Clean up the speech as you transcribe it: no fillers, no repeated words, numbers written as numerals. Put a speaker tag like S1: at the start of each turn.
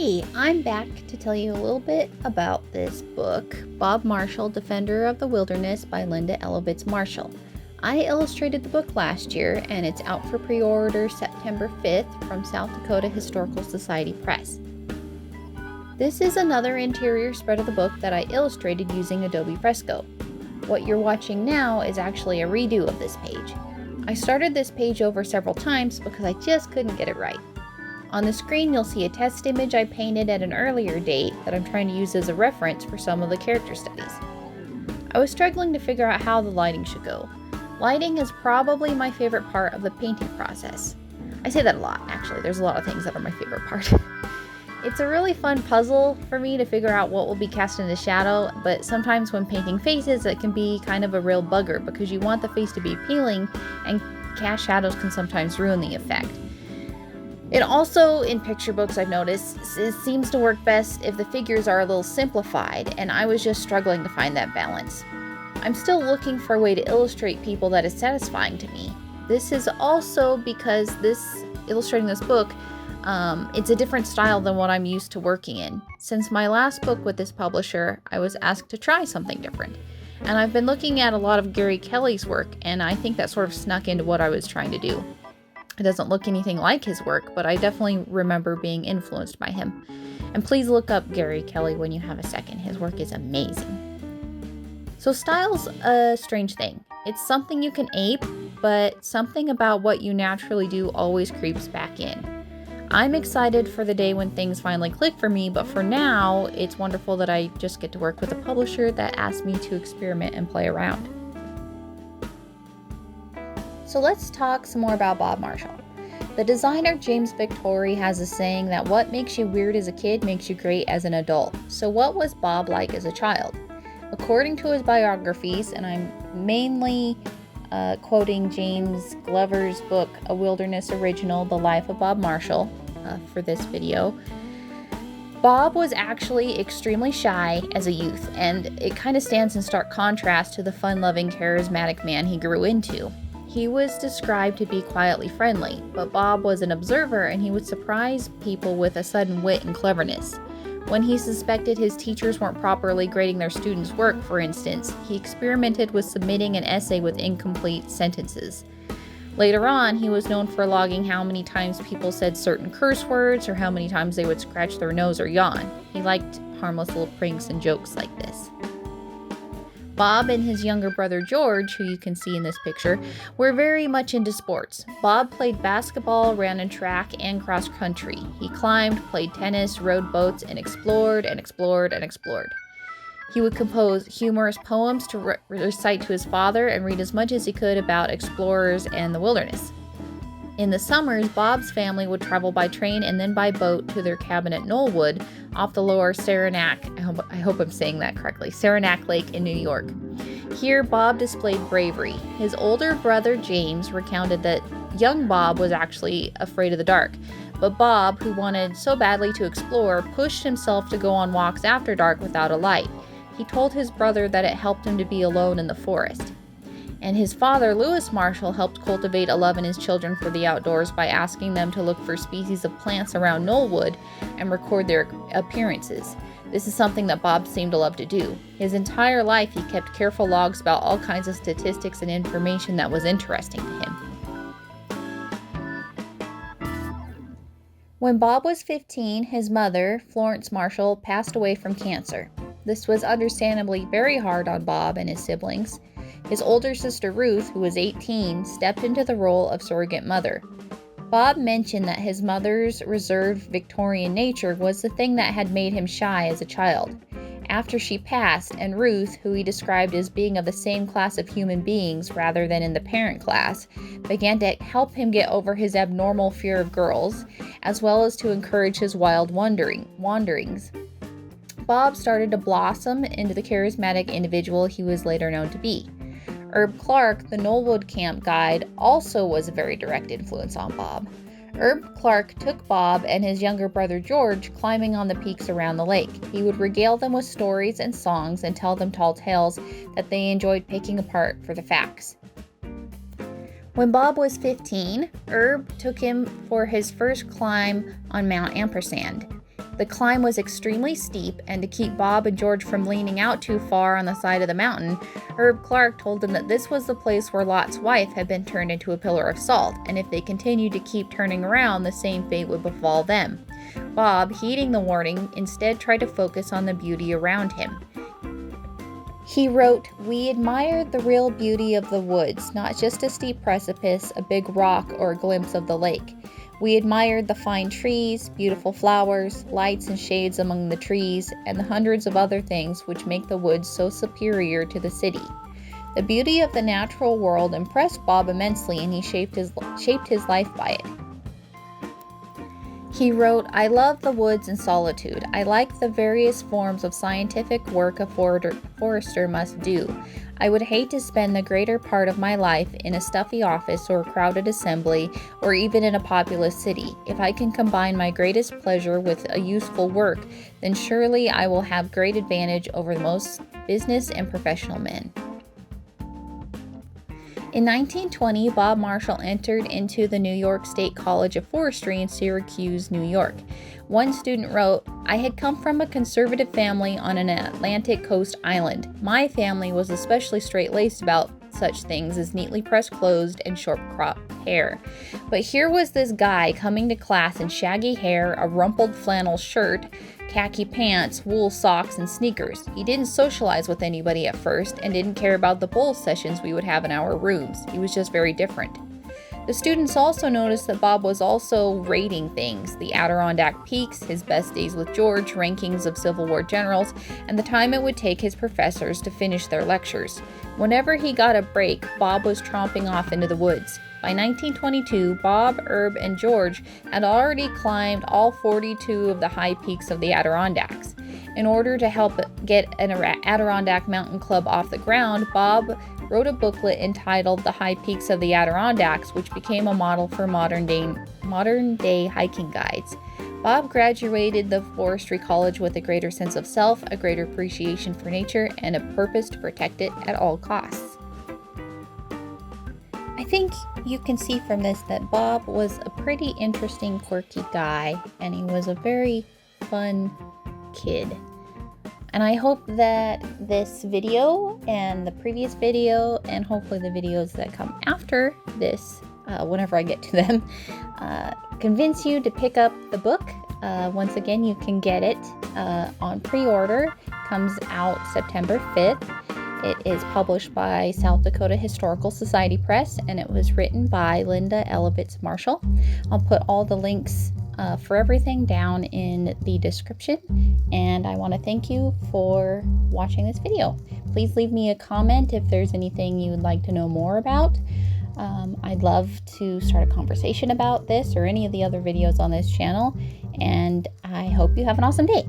S1: Hey, I'm back to tell you a little bit about this book, Bob Marshall, Defender of the Wilderness by Linda Elovitz Marshall. I illustrated the book last year, and it's out for pre-order September 5th from South Dakota Historical Society Press. This is another interior spread of the book that I illustrated using Adobe Fresco. What you're watching now is actually a redo of this page. I started this page over several times because I just couldn't get it right. On the screen, you'll see a test image I painted at an earlier date that I'm trying to use as a reference for some of the character studies. I was struggling to figure out how the lighting should go. Lighting is probably my favorite part of the painting process. I say that a lot, actually. There's a lot of things that are my favorite part. It's a really fun puzzle for me to figure out what will be cast into shadow, but sometimes when painting faces, it can be kind of a real bugger because you want the face to be appealing, and cast shadows can sometimes ruin the effect. It also, in picture books I've noticed, it seems to work best if the figures are a little simplified, and I was just struggling to find that balance. I'm still looking for a way to illustrate people that is satisfying to me. This is also because illustrating this book, it's a different style than what I'm used to working in. Since my last book with this publisher, I was asked to try something different. And I've been looking at a lot of Gary Kelly's work, and I think that sort of snuck into what I was trying to do. It doesn't look anything like his work, but I definitely remember being influenced by him. And please look up Gary Kelly when you have a second. His work is amazing. So style's a strange thing. It's something you can ape, but something about what you naturally do always creeps back in. I'm excited for the day when things finally click for me, but for now, it's wonderful that I just get to work with a publisher that asked me to experiment and play around. So let's talk some more about Bob Marshall. The designer James Victori has a saying that what makes you weird as a kid makes you great as an adult. So what was Bob like as a child? According to his biographies, and I'm mainly quoting James Glover's book, A Wilderness Original, The Life of Bob Marshall, for this video, Bob was actually extremely shy as a youth, and it kind of stands in stark contrast to the fun-loving, charismatic man he grew into. He was described to be quietly friendly, but Bob was an observer and he would surprise people with a sudden wit and cleverness. When he suspected his teachers weren't properly grading their students' work, for instance, he experimented with submitting an essay with incomplete sentences. Later on, he was known for logging how many times people said certain curse words or how many times they would scratch their nose or yawn. He liked harmless little pranks and jokes like this. Bob and his younger brother George, who you can see in this picture, were very much into sports. Bob played basketball, ran in track, and cross country. He climbed, played tennis, rowed boats, and explored and explored and explored. He would compose humorous poems to recite to his father and read as much as he could about explorers and the wilderness. In the summers, Bob's family would travel by train and then by boat to their cabin at Knollwood off the lower Saranac, I hope I'm saying that correctly, Saranac Lake in New York. Here, Bob displayed bravery. His older brother James recounted that young Bob was actually afraid of the dark, but Bob, who wanted so badly to explore, pushed himself to go on walks after dark without a light. He told his brother that it helped him to be alone in the forest. And his father, Lewis Marshall, helped cultivate a love in his children for the outdoors by asking them to look for species of plants around Knollwood and record their appearances. This is something that Bob seemed to love to do. His entire life, he kept careful logs about all kinds of statistics and information that was interesting to him. When Bob was 15, his mother, Florence Marshall, passed away from cancer. This was understandably very hard on Bob and his siblings. His older sister Ruth, who was 18, stepped into the role of surrogate mother. Bob mentioned that his mother's reserved Victorian nature was the thing that had made him shy as a child. After she passed, and Ruth, who he described as being of the same class of human beings rather than in the parent class, began to help him get over his abnormal fear of girls, as well as to encourage his wild wanderings. Bob started to blossom into the charismatic individual he was later known to be. Herb Clark, the Knollwood camp guide, also was a very direct influence on Bob. Herb Clark took Bob and his younger brother George climbing on the peaks around the lake. He would regale them with stories and songs and tell them tall tales that they enjoyed picking apart for the facts. When Bob was 15, Herb took him for his first climb on Mount Ampersand. The climb was extremely steep, and to keep Bob and George from leaning out too far on the side of the mountain, Herb Clark told them that this was the place where Lot's wife had been turned into a pillar of salt, and if they continued to keep turning around, the same fate would befall them. Bob, heeding the warning, instead tried to focus on the beauty around him. He wrote, "We admired the real beauty of the woods, not just a steep precipice, a big rock, or a glimpse of the lake. We admired the fine trees, beautiful flowers, lights and shades among the trees, and the hundreds of other things which make the woods so superior to the city." The beauty of the natural world impressed Bob immensely, and he shaped his life by it. He wrote, "I love the woods and solitude. I like the various forms of scientific work a forester must do. I would hate to spend the greater part of my life in a stuffy office or a crowded assembly, or even in a populous city. If I can combine my greatest pleasure with a useful work, then surely I will have great advantage over most business and professional men." In 1920, Bob Marshall entered into the New York State College of Forestry in Syracuse, New York. One student wrote, "I had come from a conservative family on an Atlantic coast island. My family was especially straight-laced about such things as neatly pressed clothes and short-cropped hair. But here was this guy coming to class in shaggy hair, a rumpled flannel shirt, khaki pants, wool socks, and sneakers. He didn't socialize with anybody at first and didn't care about the bowl sessions we would have in our rooms. He was just very different." The students also noticed that Bob was also rating things: the Adirondack peaks, his best days with George, rankings of Civil War generals, and the time it would take his professors to finish their lectures. Whenever he got a break, Bob was tromping off into the woods. By 1922, Bob, Herb, and George had already climbed all 42 of the high peaks of the Adirondacks. In order to help get an Adirondack Mountain Club off the ground, Bob wrote a booklet entitled "The High Peaks of the Adirondacks," which became a model for modern-day hiking guides. Bob graduated the forestry college with a greater sense of self, a greater appreciation for nature, and a purpose to protect it at all costs. I think you can see from this that Bob was a pretty interesting, quirky guy, and he was a very fun kid. And I hope that this video and the previous video, and hopefully the videos that come after this, whenever I get to them, convince you to pick up the book. Once again, you can get it on pre-order. Comes out September 5th. It is published by South Dakota Historical Society Press, and it was written by Linda Elevitz Marshall. I'll put all the links for everything down in the description, and I want to thank you for watching this video. Please leave me a comment if there's anything you would like to know more about. I'd love to start a conversation about this or any of the other videos on this channel, and I hope you have an awesome day.